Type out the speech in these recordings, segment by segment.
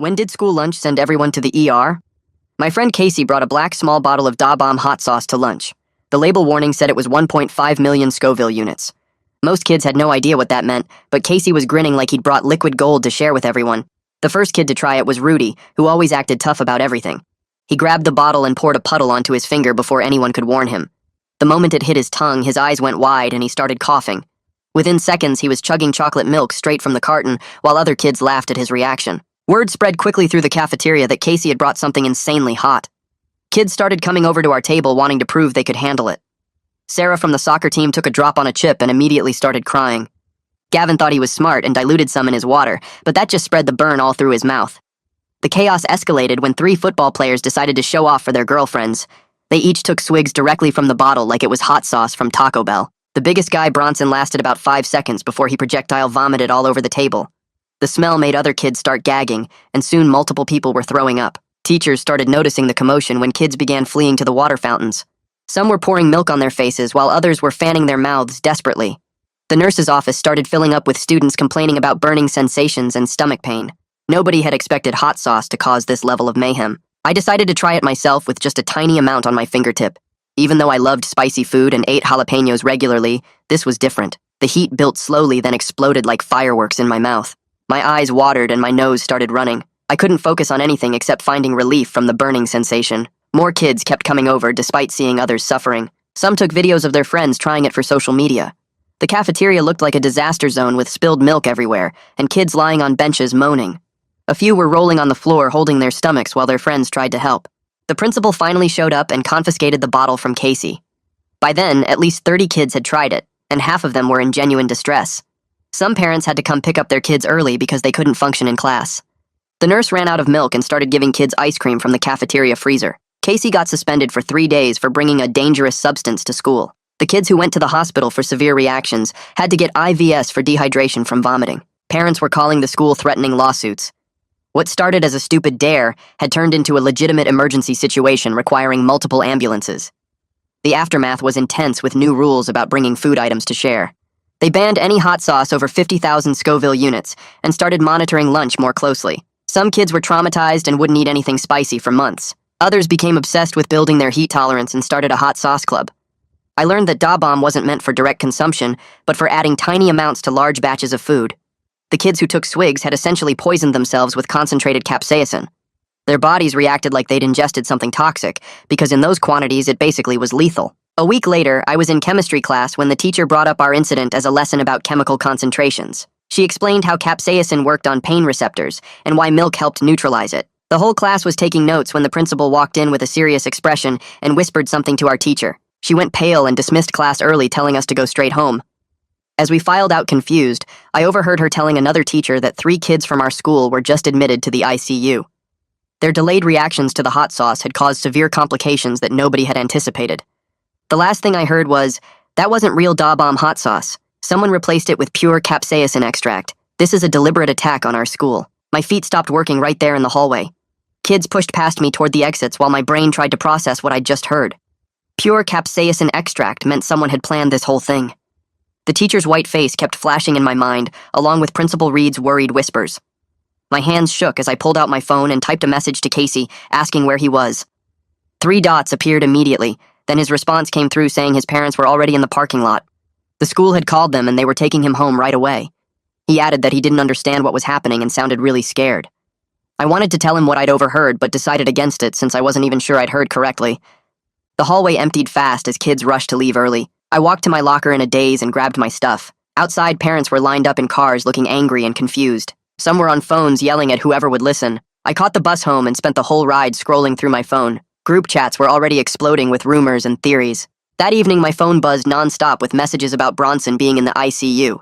When did school lunch send everyone to the ER? My friend Casey brought a black small bottle of Da Bomb hot sauce to lunch. The label warning said it was 1.5 million Scoville units. Most kids had no idea what that meant, but Casey was grinning like he'd brought liquid gold to share with everyone. The first kid to try it was Rudy, who always acted tough about everything. He grabbed the bottle and poured a puddle onto his finger before anyone could warn him. The moment it hit his tongue, his eyes went wide and he started coughing. Within seconds, he was chugging chocolate milk straight from the carton, while other kids laughed at his reaction. Word spread quickly through the cafeteria that Casey had brought something insanely hot. Kids started coming over to our table wanting to prove they could handle it. Sarah from the soccer team took a drop on a chip and immediately started crying. Gavin thought he was smart and diluted some in his water, but that just spread the burn all through his mouth. The chaos escalated when 3 football players decided to show off for their girlfriends. They each took swigs directly from the bottle like it was hot sauce from Taco Bell. The biggest guy, Bronson, lasted about 5 seconds before he projectile vomited all over the table. The smell made other kids start gagging, and soon multiple people were throwing up. Teachers started noticing the commotion when kids began fleeing to the water fountains. Some were pouring milk on their faces while others were fanning their mouths desperately. The nurse's office started filling up with students complaining about burning sensations and stomach pain. Nobody had expected hot sauce to cause this level of mayhem. I decided to try it myself with just a tiny amount on my fingertip. Even though I loved spicy food and ate jalapenos regularly, this was different. The heat built slowly, then exploded like fireworks in my mouth. My eyes watered and my nose started running. I couldn't focus on anything except finding relief from the burning sensation. More kids kept coming over despite seeing others suffering. Some took videos of their friends trying it for social media. The cafeteria looked like a disaster zone with spilled milk everywhere, and kids lying on benches moaning. A few were rolling on the floor holding their stomachs while their friends tried to help. The principal finally showed up and confiscated the bottle from Casey. By then, at least 30 kids had tried it, and half of them were in genuine distress. Some parents had to come pick up their kids early because they couldn't function in class. The nurse ran out of milk and started giving kids ice cream from the cafeteria freezer. Casey got suspended for 3 days for bringing a dangerous substance to school. The kids who went to the hospital for severe reactions had to get IVs for dehydration from vomiting. Parents were calling the school threatening lawsuits. What started as a stupid dare had turned into a legitimate emergency situation requiring multiple ambulances. The aftermath was intense with new rules about bringing food items to share. They banned any hot sauce over 50,000 Scoville units and started monitoring lunch more closely. Some kids were traumatized and wouldn't eat anything spicy for months. Others became obsessed with building their heat tolerance and started a hot sauce club. I learned that Da Bomb wasn't meant for direct consumption, but for adding tiny amounts to large batches of food. The kids who took swigs had essentially poisoned themselves with concentrated capsaicin. Their bodies reacted like they'd ingested something toxic, because in those quantities it basically was lethal. A week later, I was in chemistry class when the teacher brought up our incident as a lesson about chemical concentrations. She explained how capsaicin worked on pain receptors and why milk helped neutralize it. The whole class was taking notes when the principal walked in with a serious expression and whispered something to our teacher. She went pale and dismissed class early, telling us to go straight home. As we filed out confused, I overheard her telling another teacher that 3 kids from our school were just admitted to the ICU. Their delayed reactions to the hot sauce had caused severe complications that nobody had anticipated. The last thing I heard was, "That wasn't real Da Bomb hot sauce. Someone replaced it with pure capsaicin extract. This is a deliberate attack on our school." My feet stopped working right there in the hallway. Kids pushed past me toward the exits while my brain tried to process what I'd just heard. Pure capsaicin extract meant someone had planned this whole thing. The teacher's white face kept flashing in my mind, along with Principal Reed's worried whispers. My hands shook as I pulled out my phone and typed a message to Casey, asking where he was. 3 dots appeared immediately, then his response came through saying his parents were already in the parking lot. The school had called them and they were taking him home right away. He added that he didn't understand what was happening and sounded really scared. I wanted to tell him what I'd overheard, but decided against it since I wasn't even sure I'd heard correctly. The hallway emptied fast as kids rushed to leave early. I walked to my locker in a daze and grabbed my stuff. Outside, parents were lined up in cars looking angry and confused. Some were on phones yelling at whoever would listen. I caught the bus home and spent the whole ride scrolling through my phone. Group chats were already exploding with rumors and theories. That evening, my phone buzzed nonstop with messages about Bronson being in the ICU.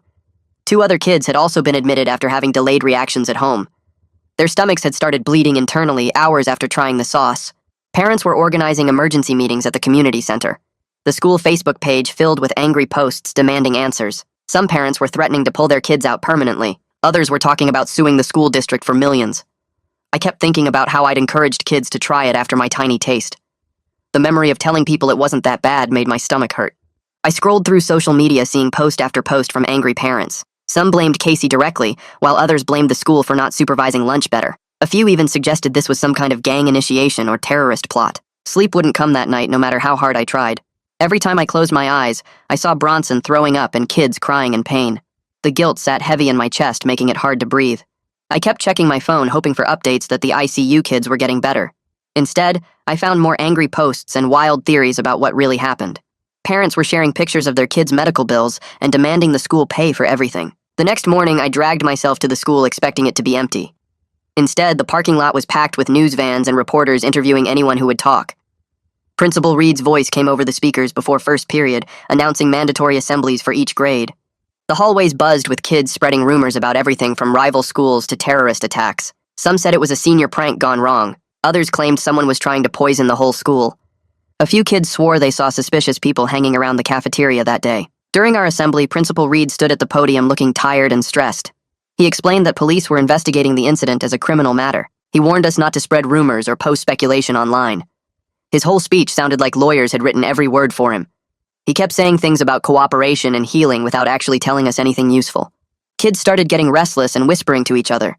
2 other kids had also been admitted after having delayed reactions at home. Their stomachs had started bleeding internally hours after trying the sauce. Parents were organizing emergency meetings at the community center. The school Facebook page filled with angry posts demanding answers. Some parents were threatening to pull their kids out permanently. Others were talking about suing the school district for millions. I kept thinking about how I'd encouraged kids to try it after my tiny taste. The memory of telling people it wasn't that bad made my stomach hurt. I scrolled through social media seeing post after post from angry parents. Some blamed Casey directly, while others blamed the school for not supervising lunch better. A few even suggested this was some kind of gang initiation or terrorist plot. Sleep wouldn't come that night no matter how hard I tried. Every time I closed my eyes, I saw Bronson throwing up and kids crying in pain. The guilt sat heavy in my chest, making it hard to breathe. I kept checking my phone, hoping for updates that the ICU kids were getting better. Instead, I found more angry posts and wild theories about what really happened. Parents were sharing pictures of their kids' medical bills and demanding the school pay for everything. The next morning, I dragged myself to the school expecting it to be empty. Instead, the parking lot was packed with news vans and reporters interviewing anyone who would talk. Principal Reed's voice came over the speakers before first period, announcing mandatory assemblies for each grade. The hallways buzzed with kids spreading rumors about everything from rival schools to terrorist attacks. Some said it was a senior prank gone wrong. Others claimed someone was trying to poison the whole school. A few kids swore they saw suspicious people hanging around the cafeteria that day. During our assembly, Principal Reed stood at the podium looking tired and stressed. He explained that police were investigating the incident as a criminal matter. He warned us not to spread rumors or post speculation online. His whole speech sounded like lawyers had written every word for him. He kept saying things about cooperation and healing without actually telling us anything useful. Kids started getting restless and whispering to each other.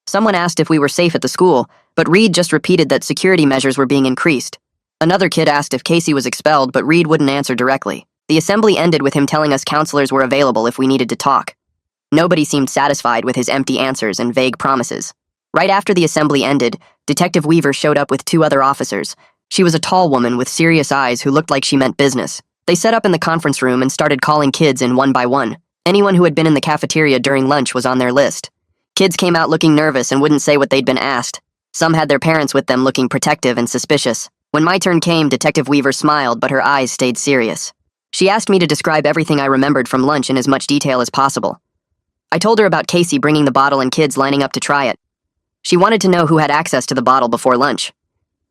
Someone asked if we were safe at the school, but Reed just repeated that security measures were being increased. Another kid asked if Casey was expelled, but Reed wouldn't answer directly. The assembly ended with him telling us counselors were available if we needed to talk. Nobody seemed satisfied with his empty answers and vague promises. Right after the assembly ended, Detective Weaver showed up with two other officers. She was a tall woman with serious eyes who looked like she meant business. They set up in the conference room and started calling kids in one by one. Anyone who had been in the cafeteria during lunch was on their list. Kids came out looking nervous and wouldn't say what they'd been asked. Some had their parents with them looking protective and suspicious. When my turn came, Detective Weaver smiled, but her eyes stayed serious. She asked me to describe everything I remembered from lunch in as much detail as possible. I told her about Casey bringing the bottle and kids lining up to try it. She wanted to know who had access to the bottle before lunch.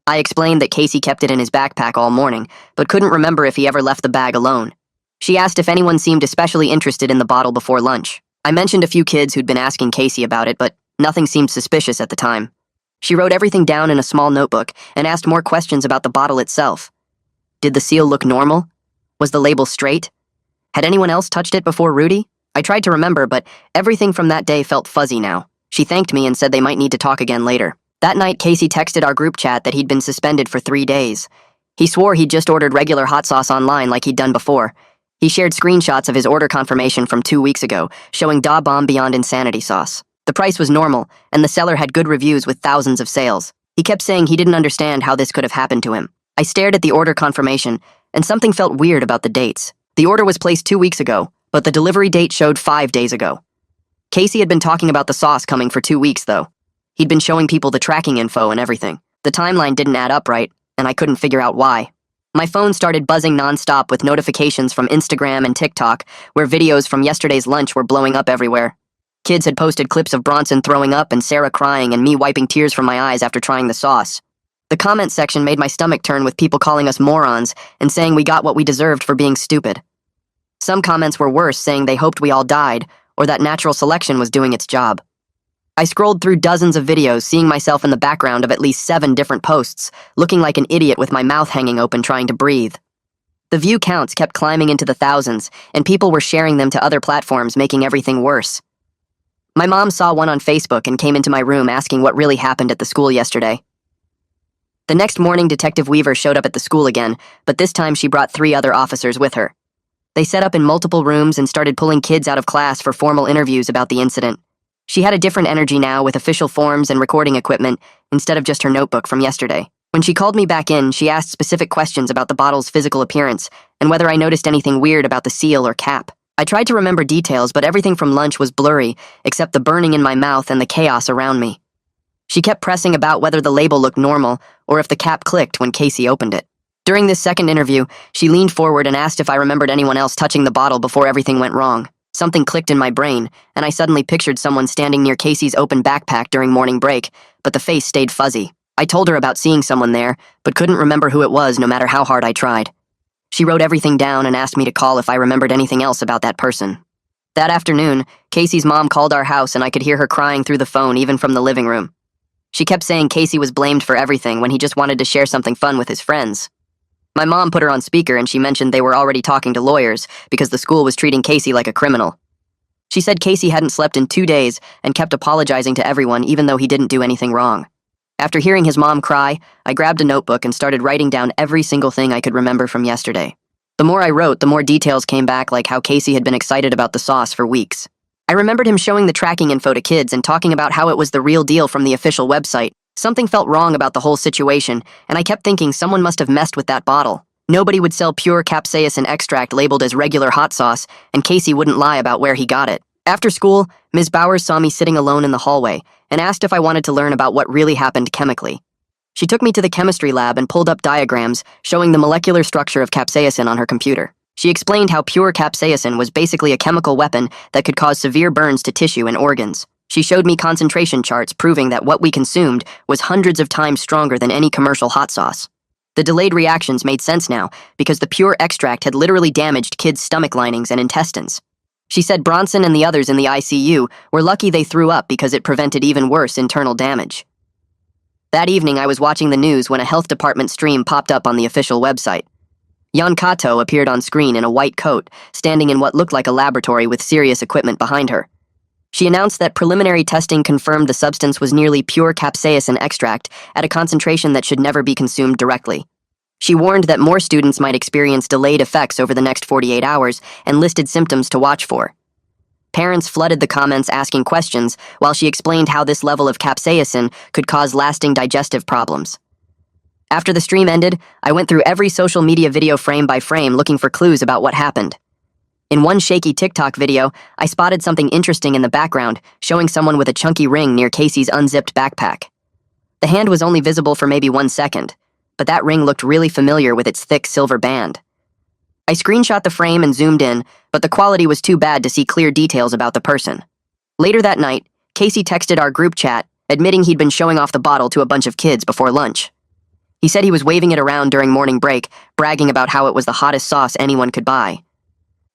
I explained that Casey kept it in his backpack all morning, but couldn't remember if he ever left the bag alone. She asked if anyone seemed especially interested in the bottle before lunch. I mentioned a few kids who'd been asking Casey about it, but nothing seemed suspicious at the time. She wrote everything down in a small notebook and asked more questions about the bottle itself. Did the seal look normal? Was the label straight? Had anyone else touched it before Rudy? I tried to remember, but everything from that day felt fuzzy now. She thanked me and said they might need to talk again later. That night, Casey texted our group chat that he'd been suspended for 3 days. He swore he'd just ordered regular hot sauce online like he'd done before. He shared screenshots of his order confirmation from 2 weeks ago, showing Da Bomb Beyond Insanity sauce. The price was normal, and the seller had good reviews with thousands of sales. He kept saying he didn't understand how this could have happened to him. I stared at the order confirmation, and something felt weird about the dates. The order was placed 2 weeks ago, but the delivery date showed 5 days ago. Casey had been talking about the sauce coming for 2 weeks, though. He'd been showing people the tracking info and everything. The timeline didn't add up right, and I couldn't figure out why. My phone started buzzing nonstop with notifications from Instagram and TikTok, where videos from yesterday's lunch were blowing up everywhere. Kids had posted clips of Bronson throwing up and Sarah crying and me wiping tears from my eyes after trying the sauce. The comment section made my stomach turn with people calling us morons and saying we got what we deserved for being stupid. Some comments were worse, saying they hoped we all died, or that natural selection was doing its job. I scrolled through dozens of videos, seeing myself in the background of at least 7 different posts, looking like an idiot with my mouth hanging open trying to breathe. The view counts kept climbing into the thousands, and people were sharing them to other platforms, making everything worse. My mom saw one on Facebook and came into my room asking what really happened at the school yesterday. The next morning, Detective Weaver showed up at the school again, but this time she brought 3 other officers with her. They set up in multiple rooms and started pulling kids out of class for formal interviews about the incident. She had a different energy now, with official forms and recording equipment instead of just her notebook from yesterday. When she called me back in, she asked specific questions about the bottle's physical appearance and whether I noticed anything weird about the seal or cap. I tried to remember details, but everything from lunch was blurry, except the burning in my mouth and the chaos around me. She kept pressing about whether the label looked normal or if the cap clicked when Casey opened it. During this second interview, she leaned forward and asked if I remembered anyone else touching the bottle before everything went wrong. Something clicked in my brain, and I suddenly pictured someone standing near Casey's open backpack during morning break, but the face stayed fuzzy. I told her about seeing someone there, but couldn't remember who it was no matter how hard I tried. She wrote everything down and asked me to call if I remembered anything else about that person. That afternoon, Casey's mom called our house and I could hear her crying through the phone even from the living room. She kept saying Casey was blamed for everything when he just wanted to share something fun with his friends. My mom put her on speaker and she mentioned they were already talking to lawyers because the school was treating Casey like a criminal. She said Casey hadn't slept in 2 days and kept apologizing to everyone even though he didn't do anything wrong. After hearing his mom cry, I grabbed a notebook and started writing down every single thing I could remember from yesterday. The more I wrote, the more details came back, like how Casey had been excited about the sauce for weeks. I remembered him showing the tracking info to kids and talking about how it was the real deal from the official website. Something felt wrong about the whole situation, and I kept thinking someone must have messed with that bottle. Nobody would sell pure capsaicin extract labeled as regular hot sauce, and Casey wouldn't lie about where he got it. After school, Ms. Bowers saw me sitting alone in the hallway and asked if I wanted to learn about what really happened chemically. She took me to the chemistry lab and pulled up diagrams showing the molecular structure of capsaicin on her computer. She explained how pure capsaicin was basically a chemical weapon that could cause severe burns to tissue and organs. She showed me concentration charts proving that what we consumed was hundreds of times stronger than any commercial hot sauce. The delayed reactions made sense now because the pure extract had literally damaged kids' stomach linings and intestines. She said Bronson and the others in the ICU were lucky they threw up because it prevented even worse internal damage. That evening, I was watching the news when a health department stream popped up on the official website. Jan Kato appeared on screen in a white coat, standing in what looked like a laboratory with serious equipment behind her. She announced that preliminary testing confirmed the substance was nearly pure capsaicin extract at a concentration that should never be consumed directly. She warned that more students might experience delayed effects over the next 48 hours and listed symptoms to watch for. Parents flooded the comments asking questions while she explained how this level of capsaicin could cause lasting digestive problems. After the stream ended, I went through every social media video frame by frame looking for clues about what happened. In one shaky TikTok video, I spotted something interesting in the background, showing someone with a chunky ring near Casey's unzipped backpack. The hand was only visible for maybe 1 second, but that ring looked really familiar with its thick silver band. I screenshot the frame and zoomed in, but the quality was too bad to see clear details about the person. Later that night, Casey texted our group chat, admitting he'd been showing off the bottle to a bunch of kids before lunch. He said he was waving it around during morning break, bragging about how it was the hottest sauce anyone could buy.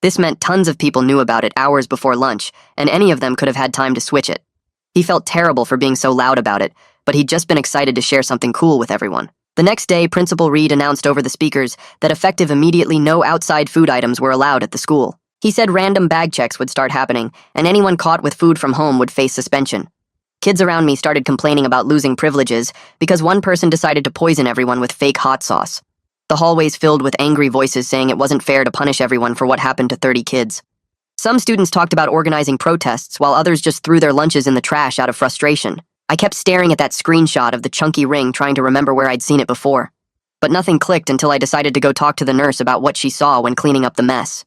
This meant tons of people knew about it hours before lunch, and any of them could have had time to switch it. He felt terrible for being so loud about it, but he'd just been excited to share something cool with everyone. The next day, Principal Reed announced over the speakers that effective immediately no outside food items were allowed at the school. He said random bag checks would start happening, and anyone caught with food from home would face suspension. Kids around me started complaining about losing privileges because one person decided to poison everyone with fake hot sauce. The hallways filled with angry voices saying it wasn't fair to punish everyone for what happened to 30 kids. Some students talked about organizing protests while others just threw their lunches in the trash out of frustration. I kept staring at that screenshot of the chunky ring, trying to remember where I'd seen it before. But nothing clicked until I decided to go talk to the nurse about what she saw when cleaning up the mess.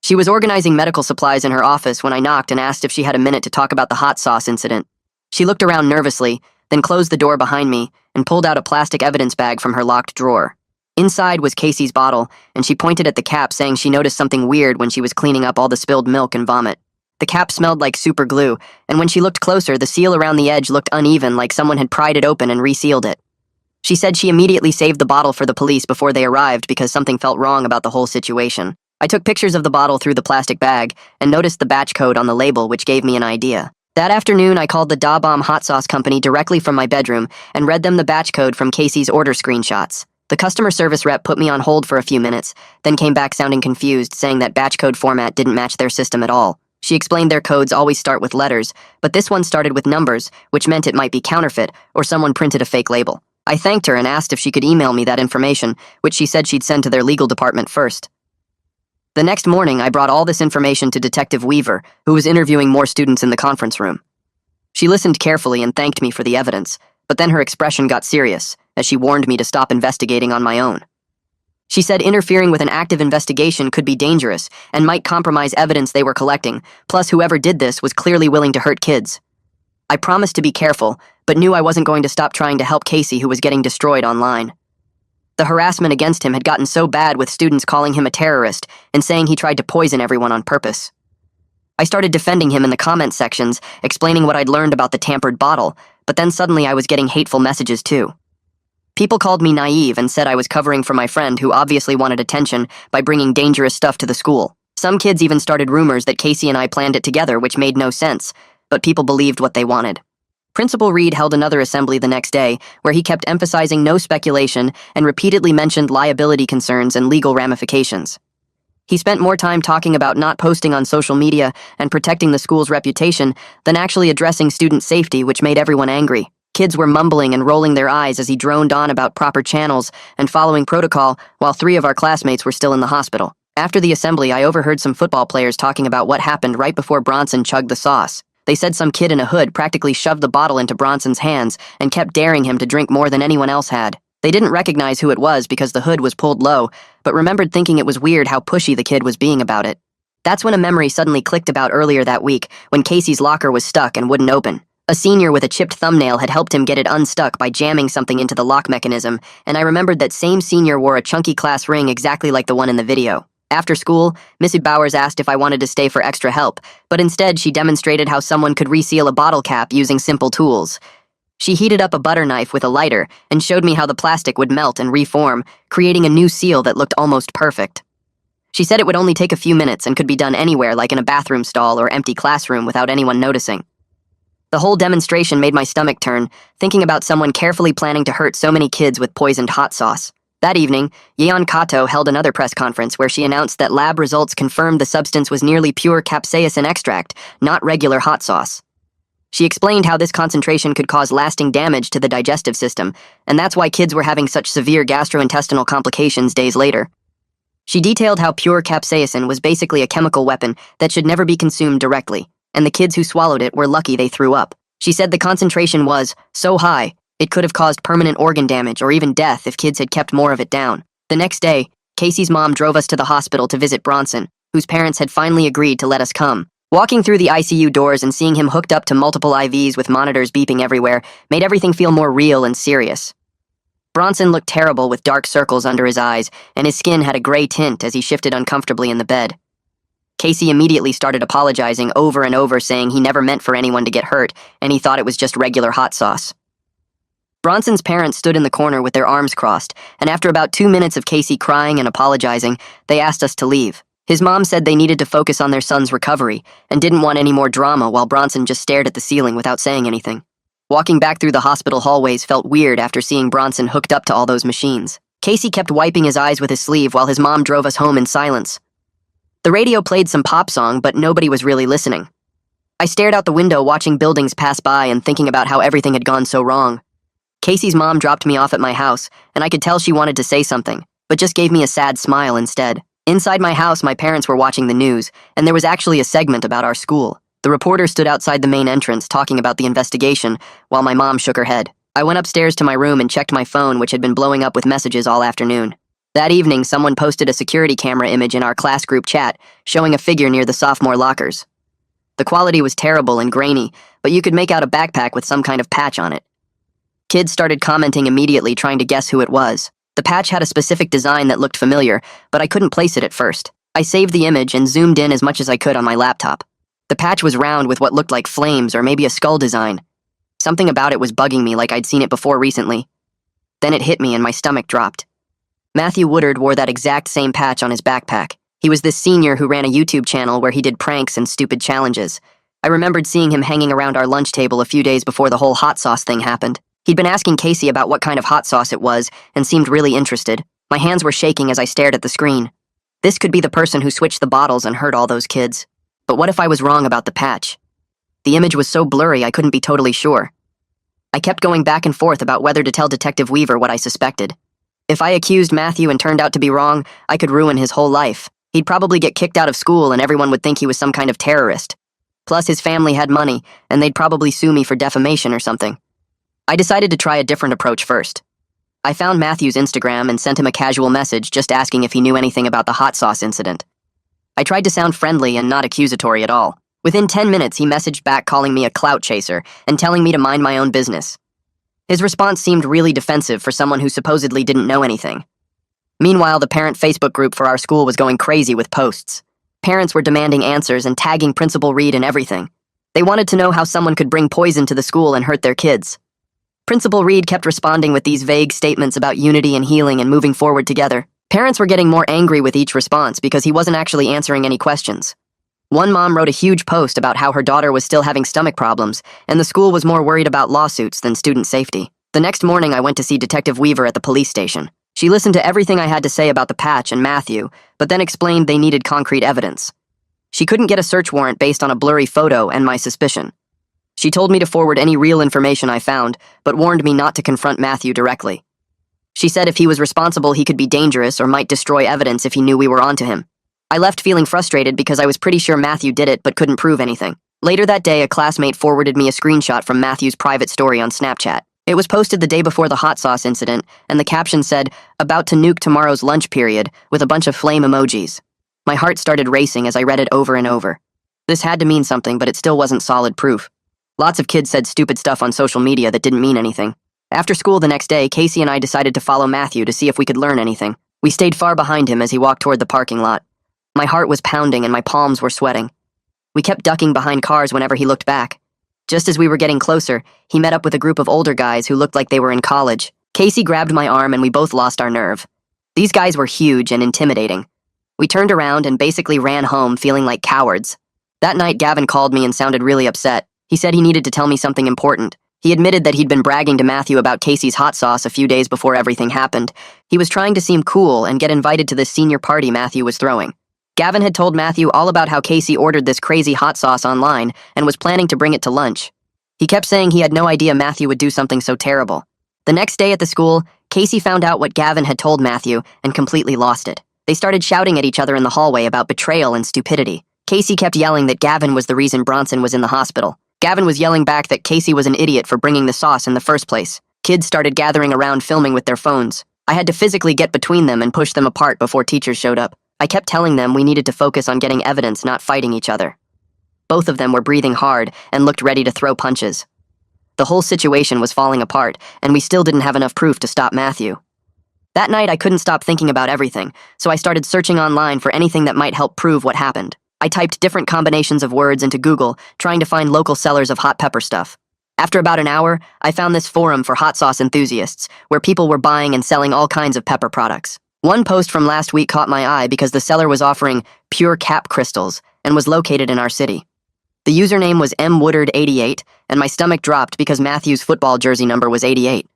She was organizing medical supplies in her office when I knocked and asked if she had a minute to talk about the hot sauce incident. She looked around nervously, then closed the door behind me and pulled out a plastic evidence bag from her locked drawer. Inside was Casey's bottle, and she pointed at the cap, saying she noticed something weird when she was cleaning up all the spilled milk and vomit. The cap smelled like super glue, and when she looked closer, the seal around the edge looked uneven, like someone had pried it open and resealed it. She said she immediately saved the bottle for the police before they arrived because something felt wrong about the whole situation. I took pictures of the bottle through the plastic bag and noticed the batch code on the label, which gave me an idea. That afternoon, I called the Da Bomb hot sauce company directly from my bedroom and read them the batch code from Casey's order screenshots. The customer service rep put me on hold for a few minutes, then came back sounding confused, saying that batch code format didn't match their system at all. She explained their codes always start with letters, but this one started with numbers, which meant it might be counterfeit or someone printed a fake label. I thanked her and asked if she could email me that information, which she said she'd send to their legal department first. The next morning, I brought all this information to Detective Weaver, who was interviewing more students in the conference room. She listened carefully and thanked me for the evidence, but then her expression got serious, as she warned me to stop investigating on my own. She said interfering with an active investigation could be dangerous and might compromise evidence they were collecting, plus whoever did this was clearly willing to hurt kids. I promised to be careful, but knew I wasn't going to stop trying to help Casey, who was getting destroyed online. The harassment against him had gotten so bad, with students calling him a terrorist and saying he tried to poison everyone on purpose. I started defending him in the comment sections, explaining what I'd learned about the tampered bottle, but then suddenly I was getting hateful messages too. People called me naive and said I was covering for my friend, who obviously wanted attention by bringing dangerous stuff to the school. Some kids even started rumors that Casey and I planned it together, which made no sense, but people believed what they wanted. Principal Reed held another assembly the next day, where he kept emphasizing no speculation and repeatedly mentioned liability concerns and legal ramifications. He spent more time talking about not posting on social media and protecting the school's reputation than actually addressing student safety, which made everyone angry. Kids were mumbling and rolling their eyes as he droned on about proper channels and following protocol, while 3 of our classmates were still in the hospital. After the assembly, I overheard some football players talking about what happened right before Bronson chugged the sauce. They said some kid in a hood practically shoved the bottle into Bronson's hands and kept daring him to drink more than anyone else had. They didn't recognize who it was because the hood was pulled low, but remembered thinking it was weird how pushy the kid was being about it. That's when a memory suddenly clicked about earlier that week, when Casey's locker was stuck and wouldn't open. A senior with a chipped thumbnail had helped him get it unstuck by jamming something into the lock mechanism, and I remembered that same senior wore a chunky class ring exactly like the one in the video. After school, Mrs. Bowers asked if I wanted to stay for extra help, but instead she demonstrated how someone could reseal a bottle cap using simple tools. She heated up a butter knife with a lighter and showed me how the plastic would melt and reform, creating a new seal that looked almost perfect. She said it would only take a few minutes and could be done anywhere, like in a bathroom stall or empty classroom, without anyone noticing. The whole demonstration made my stomach turn, thinking about someone carefully planning to hurt so many kids with poisoned hot sauce. That evening, Yeon Kato held another press conference where she announced that lab results confirmed the substance was nearly pure capsaicin extract, not regular hot sauce. She explained how this concentration could cause lasting damage to the digestive system, and that's why kids were having such severe gastrointestinal complications days later. She detailed how pure capsaicin was basically a chemical weapon that should never be consumed directly, and the kids who swallowed it were lucky they threw up. She said the concentration was so high, it could have caused permanent organ damage or even death if kids had kept more of it down. The next day, Casey's mom drove us to the hospital to visit Bronson, whose parents had finally agreed to let us come. Walking through the ICU doors and seeing him hooked up to multiple IVs with monitors beeping everywhere made everything feel more real and serious. Bronson looked terrible with dark circles under his eyes, and his skin had a gray tint as he shifted uncomfortably in the bed. Casey immediately started apologizing over and over, saying he never meant for anyone to get hurt, and he thought it was just regular hot sauce. Bronson's parents stood in the corner with their arms crossed, and after about 2 minutes of Casey crying and apologizing, they asked us to leave. His mom said they needed to focus on their son's recovery and didn't want any more drama, while Bronson just stared at the ceiling without saying anything. Walking back through the hospital hallways felt weird after seeing Bronson hooked up to all those machines. Casey kept wiping his eyes with his sleeve while his mom drove us home in silence. The radio played some pop song, but nobody was really listening. I stared out the window watching buildings pass by and thinking about how everything had gone so wrong. Casey's mom dropped me off at my house, and I could tell she wanted to say something, but just gave me a sad smile instead. Inside my house, my parents were watching the news, and there was actually a segment about our school. The reporter stood outside the main entrance talking about the investigation, while my mom shook her head. I went upstairs to my room and checked my phone, which had been blowing up with messages all afternoon. That evening, someone posted a security camera image in our class group chat, showing a figure near the sophomore lockers. The quality was terrible and grainy, but you could make out a backpack with some kind of patch on it. Kids started commenting immediately, trying to guess who it was. The patch had a specific design that looked familiar, but I couldn't place it at first. I saved the image and zoomed in as much as I could on my laptop. The patch was round with what looked like flames or maybe a skull design. Something about it was bugging me, like I'd seen it before recently. Then it hit me and my stomach dropped. Matthew Woodard wore that exact same patch on his backpack. He was this senior who ran a YouTube channel where he did pranks and stupid challenges. I remembered seeing him hanging around our lunch table a few days before the whole hot sauce thing happened. He'd been asking Casey about what kind of hot sauce it was and seemed really interested. My hands were shaking as I stared at the screen. This could be the person who switched the bottles and hurt all those kids. But what if I was wrong about the patch? The image was so blurry I couldn't be totally sure. I kept going back and forth about whether to tell Detective Weaver what I suspected. If I accused Matthew and turned out to be wrong, I could ruin his whole life. He'd probably get kicked out of school and everyone would think he was some kind of terrorist. Plus, his family had money, and they'd probably sue me for defamation or something. I decided to try a different approach first. I found Matthew's Instagram and sent him a casual message just asking if he knew anything about the hot sauce incident. I tried to sound friendly and not accusatory at all. Within 10 minutes, he messaged back calling me a clout chaser and telling me to mind my own business. His response seemed really defensive for someone who supposedly didn't know anything. Meanwhile, the parent Facebook group for our school was going crazy with posts. Parents were demanding answers and tagging Principal Reed and everything. They wanted to know how someone could bring poison to the school and hurt their kids. Principal Reed kept responding with these vague statements about unity and healing and moving forward together. Parents were getting more angry with each response because he wasn't actually answering any questions. One mom wrote a huge post about how her daughter was still having stomach problems, and the school was more worried about lawsuits than student safety. The next morning, I went to see Detective Weaver at the police station. She listened to everything I had to say about the patch and Matthew, but then explained they needed concrete evidence. She couldn't get a search warrant based on a blurry photo and my suspicion. She told me to forward any real information I found, but warned me not to confront Matthew directly. She said if he was responsible, he could be dangerous or might destroy evidence if he knew we were onto him. I left feeling frustrated because I was pretty sure Matthew did it but couldn't prove anything. Later that day, a classmate forwarded me a screenshot from Matthew's private story on Snapchat. It was posted the day before the hot sauce incident, and the caption said, "About to nuke tomorrow's lunch period," with a bunch of flame emojis. My heart started racing as I read it over and over. This had to mean something, but it still wasn't solid proof. Lots of kids said stupid stuff on social media that didn't mean anything. After school the next day, Casey and I decided to follow Matthew to see if we could learn anything. We stayed far behind him as he walked toward the parking lot. My heart was pounding and my palms were sweating. We kept ducking behind cars whenever he looked back. Just as we were getting closer, he met up with a group of older guys who looked like they were in college. Casey grabbed my arm and we both lost our nerve. These guys were huge and intimidating. We turned around and basically ran home feeling like cowards. That night, Gavin called me and sounded really upset. He said he needed to tell me something important. He admitted that he'd been bragging to Matthew about Casey's hot sauce a few days before everything happened. He was trying to seem cool and get invited to this senior party Matthew was throwing. Gavin had told Matthew all about how Casey ordered this crazy hot sauce online and was planning to bring it to lunch. He kept saying he had no idea Matthew would do something so terrible. The next day at the school, Casey found out what Gavin had told Matthew and completely lost it. They started shouting at each other in the hallway about betrayal and stupidity. Casey kept yelling that Gavin was the reason Bronson was in the hospital. Gavin was yelling back that Casey was an idiot for bringing the sauce in the first place. Kids started gathering around filming with their phones. I had to physically get between them and push them apart before teachers showed up. I kept telling them we needed to focus on getting evidence, not fighting each other. Both of them were breathing hard and looked ready to throw punches. The whole situation was falling apart, and we still didn't have enough proof to stop Matthew. That night, I couldn't stop thinking about everything, so I started searching online for anything that might help prove what happened. I typed different combinations of words into Google, trying to find local sellers of hot pepper stuff. After about an hour, I found this forum for hot sauce enthusiasts, where people were buying and selling all kinds of pepper products. One post from last week caught my eye because the seller was offering pure cap crystals and was located in our city. The username was mwoodard88, and my stomach dropped because Matthew's football jersey number was 88.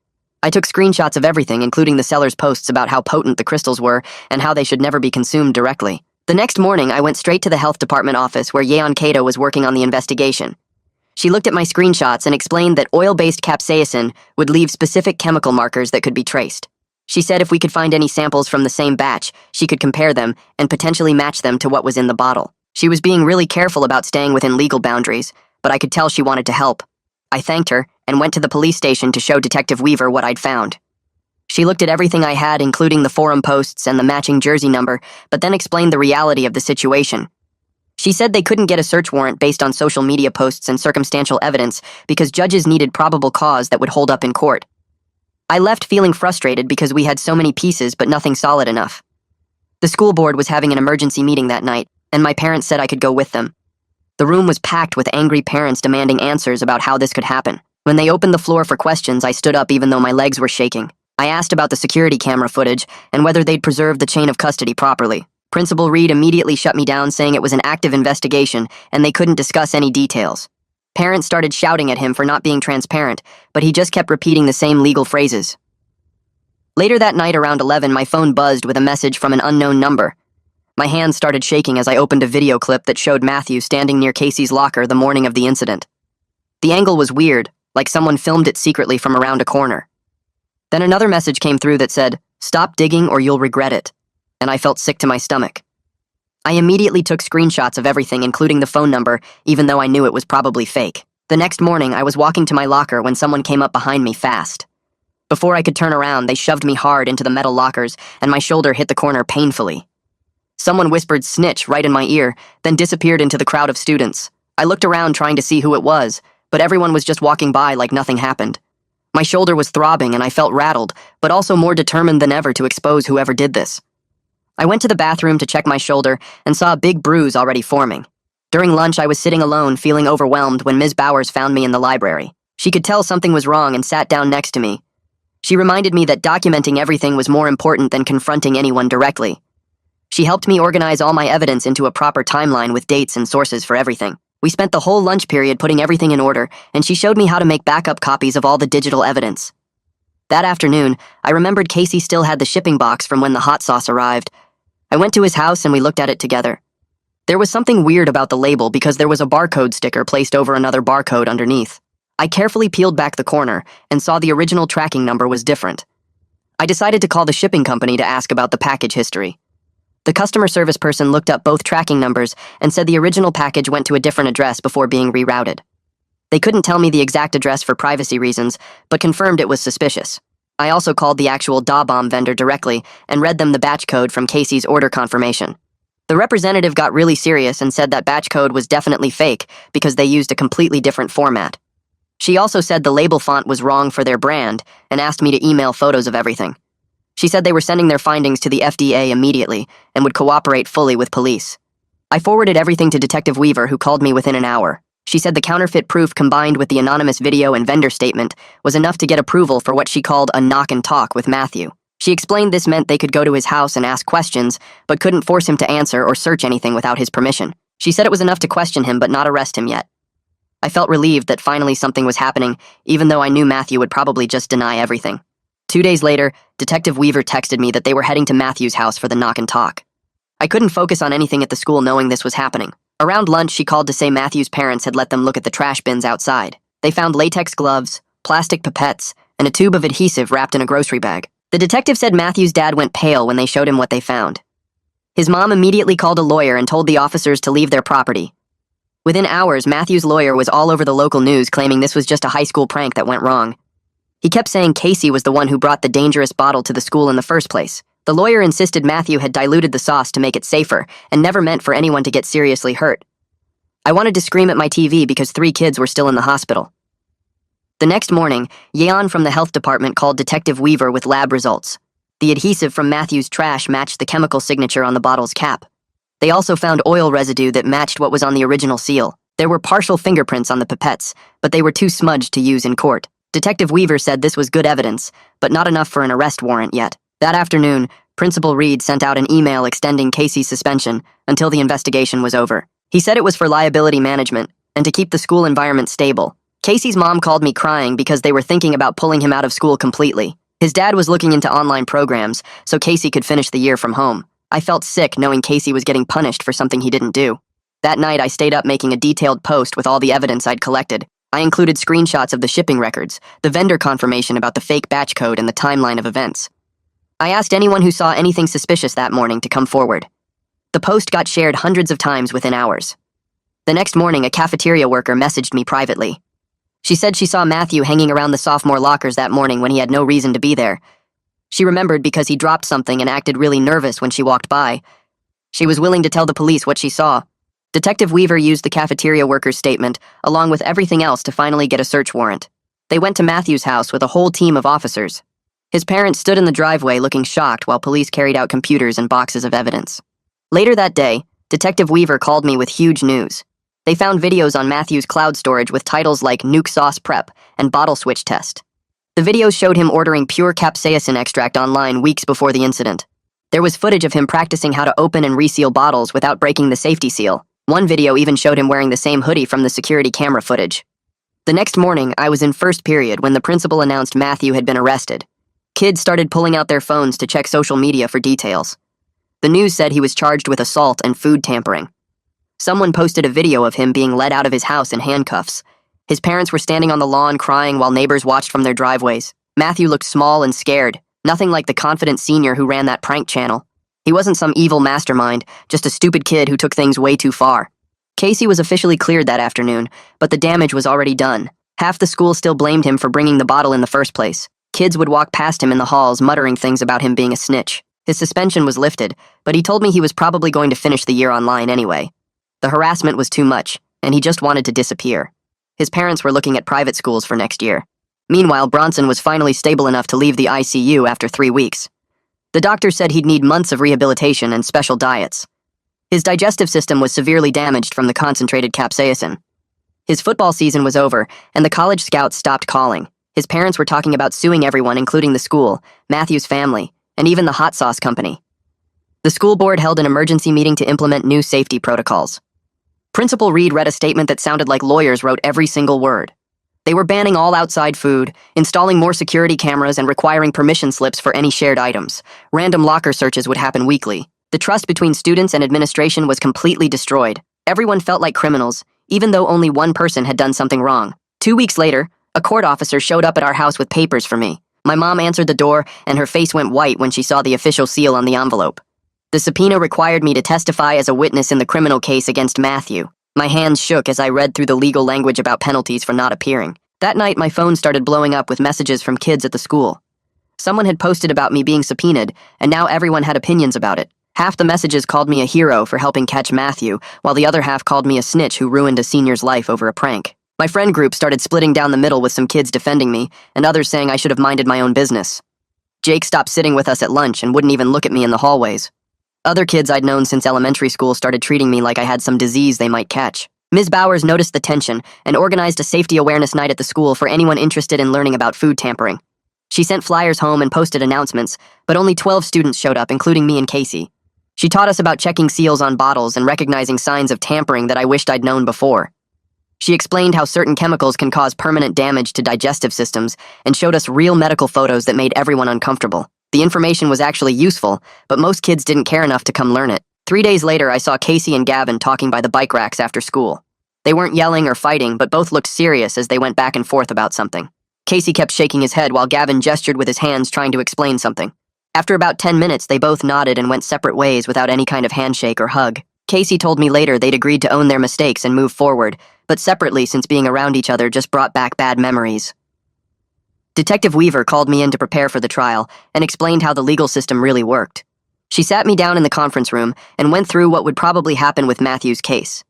I took screenshots of everything, including the seller's posts about how potent the crystals were and how they should never be consumed directly. The next morning, I went straight to the health department office where Yeon Kato was working on the investigation. She looked at my screenshots and explained that oil-based capsaicin would leave specific chemical markers that could be traced. She said if we could find any samples from the same batch, she could compare them and potentially match them to what was in the bottle. She was being really careful about staying within legal boundaries, but I could tell she wanted to help. I thanked her and went to the police station to show Detective Weaver what I'd found. She looked at everything I had, including the forum posts and the matching jersey number, but then explained the reality of the situation. She said they couldn't get a search warrant based on social media posts and circumstantial evidence because judges needed probable cause that would hold up in court. I left feeling frustrated because we had so many pieces but nothing solid enough. The school board was having an emergency meeting that night, and my parents said I could go with them. The room was packed with angry parents demanding answers about how this could happen. When they opened the floor for questions, I stood up even though my legs were shaking. I asked about the security camera footage and whether they'd preserved the chain of custody properly. Principal Reed immediately shut me down, saying it was an active investigation and they couldn't discuss any details. Parents started shouting at him for not being transparent, but he just kept repeating the same legal phrases. Later that night around 11, my phone buzzed with a message from an unknown number. My hands started shaking as I opened a video clip that showed Matthew standing near Casey's locker the morning of the incident. The angle was weird, like someone filmed it secretly from around a corner. Then another message came through that said, "Stop digging or you'll regret it," and I felt sick to my stomach. I immediately took screenshots of everything, including the phone number, even though I knew it was probably fake. The next morning, I was walking to my locker when someone came up behind me fast. Before I could turn around, they shoved me hard into the metal lockers, and my shoulder hit the corner painfully. Someone whispered "snitch" right in my ear, then disappeared into the crowd of students. I looked around trying to see who it was, but everyone was just walking by like nothing happened. My shoulder was throbbing and I felt rattled, but also more determined than ever to expose whoever did this. I went to the bathroom to check my shoulder and saw a big bruise already forming. During lunch, I was sitting alone, feeling overwhelmed when Ms. Bowers found me in the library. She could tell something was wrong and sat down next to me. She reminded me that documenting everything was more important than confronting anyone directly. She helped me organize all my evidence into a proper timeline with dates and sources for everything. We spent the whole lunch period putting everything in order, and she showed me how to make backup copies of all the digital evidence. That afternoon, I remembered Casey still had the shipping box from when the hot sauce arrived. I went to his house and we looked at it together. There was something weird about the label because there was a barcode sticker placed over another barcode underneath. I carefully peeled back the corner and saw the original tracking number was different. I decided to call the shipping company to ask about the package history. The customer service person looked up both tracking numbers and said the original package went to a different address before being rerouted. They couldn't tell me the exact address for privacy reasons, but confirmed it was suspicious. I also called the actual Da Bomb vendor directly and read them the batch code from Casey's order confirmation. The representative got really serious and said that batch code was definitely fake because they used a completely different format. She also said the label font was wrong for their brand and asked me to email photos of everything. She said they were sending their findings to the FDA immediately and would cooperate fully with police. I forwarded everything to Detective Weaver, who called me within an hour. She said the counterfeit proof combined with the anonymous video and vendor statement was enough to get approval for what she called a knock and talk with Matthew. She explained this meant they could go to his house and ask questions, but couldn't force him to answer or search anything without his permission. She said it was enough to question him but not arrest him yet. I felt relieved that finally something was happening, even though I knew Matthew would probably just deny everything. 2 days later, Detective Weaver texted me that they were heading to Matthew's house for the knock and talk. I couldn't focus on anything at the school knowing this was happening. Around lunch, she called to say Matthew's parents had let them look at the trash bins outside. They found latex gloves, plastic pipettes, and a tube of adhesive wrapped in a grocery bag. The detective said Matthew's dad went pale when they showed him what they found. His mom immediately called a lawyer and told the officers to leave their property. Within hours, Matthew's lawyer was all over the local news claiming this was just a high school prank that went wrong. He kept saying Casey was the one who brought the dangerous bottle to the school in the first place. The lawyer insisted Matthew had diluted the sauce to make it safer and never meant for anyone to get seriously hurt. I wanted to scream at my TV because 3 kids were still in the hospital. The next morning, Yeon from the health department called Detective Weaver with lab results. The adhesive from Matthew's trash matched the chemical signature on the bottle's cap. They also found oil residue that matched what was on the original seal. There were partial fingerprints on the pipettes, but they were too smudged to use in court. Detective Weaver said this was good evidence, but not enough for an arrest warrant yet. That afternoon, Principal Reed sent out an email extending Casey's suspension until the investigation was over. He said it was for liability management and to keep the school environment stable. Casey's mom called me crying because they were thinking about pulling him out of school completely. His dad was looking into online programs so Casey could finish the year from home. I felt sick knowing Casey was getting punished for something he didn't do. That night, I stayed up making a detailed post with all the evidence I'd collected. I included screenshots of the shipping records, the vendor confirmation about the fake batch code, and the timeline of events. I asked anyone who saw anything suspicious that morning to come forward. The post got shared hundreds of times within hours. The next morning, a cafeteria worker messaged me privately. She said she saw Matthew hanging around the sophomore lockers that morning when he had no reason to be there. She remembered because he dropped something and acted really nervous when she walked by. She was willing to tell the police what she saw. Detective Weaver used the cafeteria worker's statement, along with everything else, to finally get a search warrant. They went to Matthew's house with a whole team of officers. His parents stood in the driveway looking shocked while police carried out computers and boxes of evidence. Later that day, Detective Weaver called me with huge news. They found videos on Matthew's cloud storage with titles like Nuke Sauce Prep and Bottle Switch Test. The videos showed him ordering pure capsaicin extract online weeks before the incident. There was footage of him practicing how to open and reseal bottles without breaking the safety seal. One video even showed him wearing the same hoodie from the security camera footage. The next morning, I was in first period when the principal announced Matthew had been arrested. Kids started pulling out their phones to check social media for details. The news said he was charged with assault and food tampering. Someone posted a video of him being led out of his house in handcuffs. His parents were standing on the lawn crying while neighbors watched from their driveways. Matthew looked small and scared, nothing like the confident senior who ran that prank channel. He wasn't some evil mastermind, just a stupid kid who took things way too far. Casey was officially cleared that afternoon, but the damage was already done. Half the school still blamed him for bringing the bottle in the first place. Kids would walk past him in the halls muttering things about him being a snitch. His suspension was lifted, but he told me he was probably going to finish the year online anyway. The harassment was too much, and he just wanted to disappear. His parents were looking at private schools for next year. Meanwhile, Bronson was finally stable enough to leave the ICU after 3 weeks. The doctor said he'd need months of rehabilitation and special diets. His digestive system was severely damaged from the concentrated capsaicin. His football season was over, and the college scouts stopped calling. His parents were talking about suing everyone, including the school, Matthew's family, and even the hot sauce company. The school board held an emergency meeting to implement new safety protocols. Principal Reed read a statement that sounded like lawyers wrote every single word. They were banning all outside food, installing more security cameras, and requiring permission slips for any shared items. Random locker searches would happen weekly. The trust between students and administration was completely destroyed. Everyone felt like criminals, even though only one person had done something wrong. 2 weeks later, a court officer showed up at our house with papers for me. My mom answered the door, and her face went white when she saw the official seal on the envelope. The subpoena required me to testify as a witness in the criminal case against Matthew. My hands shook as I read through the legal language about penalties for not appearing. That night, my phone started blowing up with messages from kids at the school. Someone had posted about me being subpoenaed, and now everyone had opinions about it. Half the messages called me a hero for helping catch Matthew, while the other half called me a snitch who ruined a senior's life over a prank. My friend group started splitting down the middle with some kids defending me, and others saying I should have minded my own business. Jake stopped sitting with us at lunch and wouldn't even look at me in the hallways. Other kids I'd known since elementary school started treating me like I had some disease they might catch. Ms. Bowers noticed the tension and organized a safety awareness night at the school for anyone interested in learning about food tampering. She sent flyers home and posted announcements, but only 12 students showed up, including me and Casey. She taught us about checking seals on bottles and recognizing signs of tampering that I wished I'd known before. She explained how certain chemicals can cause permanent damage to digestive systems and showed us real medical photos that made everyone uncomfortable. The information was actually useful, but most kids didn't care enough to come learn it. 3 days later, I saw Casey and Gavin talking by the bike racks after school. They weren't yelling or fighting, but both looked serious as they went back and forth about something. Casey kept shaking his head while Gavin gestured with his hands trying to explain something. After about 10 minutes, they both nodded and went separate ways without any kind of handshake or hug. Casey told me later they'd agreed to own their mistakes and move forward, but separately since being around each other just brought back bad memories. Detective Weaver called me in to prepare for the trial and explained how the legal system really worked. She sat me down in the conference room and went through what would probably happen with Matthew's case.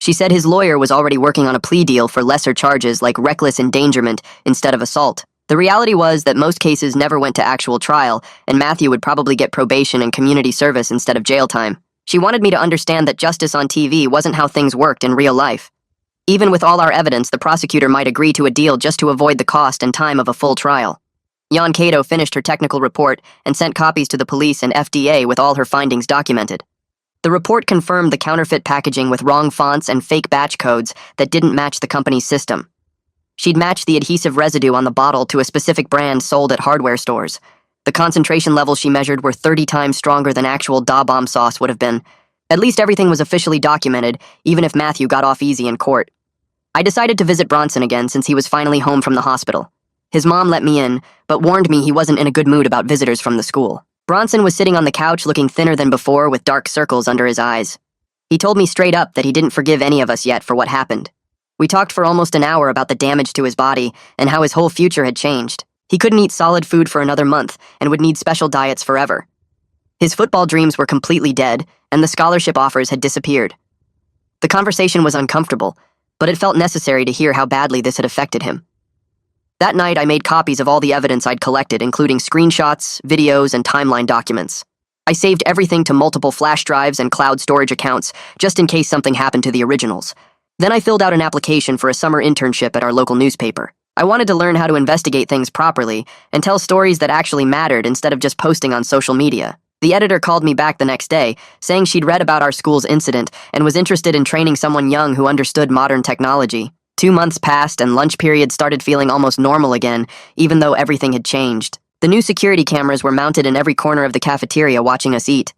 She said his lawyer was already working on a plea deal for lesser charges like reckless endangerment instead of assault. The reality was that most cases never went to actual trial, and Matthew would probably get probation and community service instead of jail time. She wanted me to understand that justice on TV wasn't how things worked in real life. Even with all our evidence, the prosecutor might agree to a deal just to avoid the cost and time of a full trial. Jan Cato finished her technical report and sent copies to the police and FDA with all her findings documented. The report confirmed the counterfeit packaging with wrong fonts and fake batch codes that didn't match the company's system. She'd matched the adhesive residue on the bottle to a specific brand sold at hardware stores. The concentration levels she measured were 30 times stronger than actual Da Bomb sauce would have been. At least everything was officially documented, even if Matthew got off easy in court. I decided to visit Bronson again since he was finally home from the hospital. His mom let me in, but warned me he wasn't in a good mood about visitors from the school. Bronson was sitting on the couch looking thinner than before with dark circles under his eyes. He told me straight up that he didn't forgive any of us yet for what happened. We talked for almost an hour about the damage to his body and how his whole future had changed. He couldn't eat solid food for another month and would need special diets forever. His football dreams were completely dead, and the scholarship offers had disappeared. The conversation was uncomfortable, but it felt necessary to hear how badly this had affected him. That night, I made copies of all the evidence I'd collected, including screenshots, videos, and timeline documents. I saved everything to multiple flash drives and cloud storage accounts, just in case something happened to the originals. Then I filled out an application for a summer internship at our local newspaper. I wanted to learn how to investigate things properly and tell stories that actually mattered instead of just posting on social media. The editor called me back the next day, saying she'd read about our school's incident and was interested in training someone young who understood modern technology. 2 months passed and lunch periods started feeling almost normal again, even though everything had changed. The new security cameras were mounted in every corner of the cafeteria watching us eat.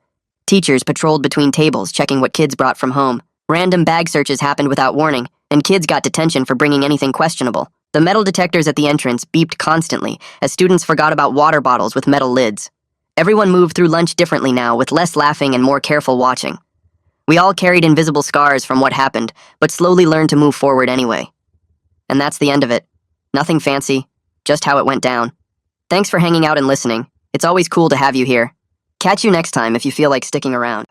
Teachers patrolled between tables, checking what kids brought from home. Random bag searches happened without warning, and kids got detention for bringing anything questionable. The metal detectors at the entrance beeped constantly as students forgot about water bottles with metal lids. Everyone moved through lunch differently now, with less laughing and more careful watching. We all carried invisible scars from what happened, but slowly learned to move forward anyway. And that's the end of it. Nothing fancy, just how it went down. Thanks for hanging out and listening. It's always cool to have you here. Catch you next time if you feel like sticking around.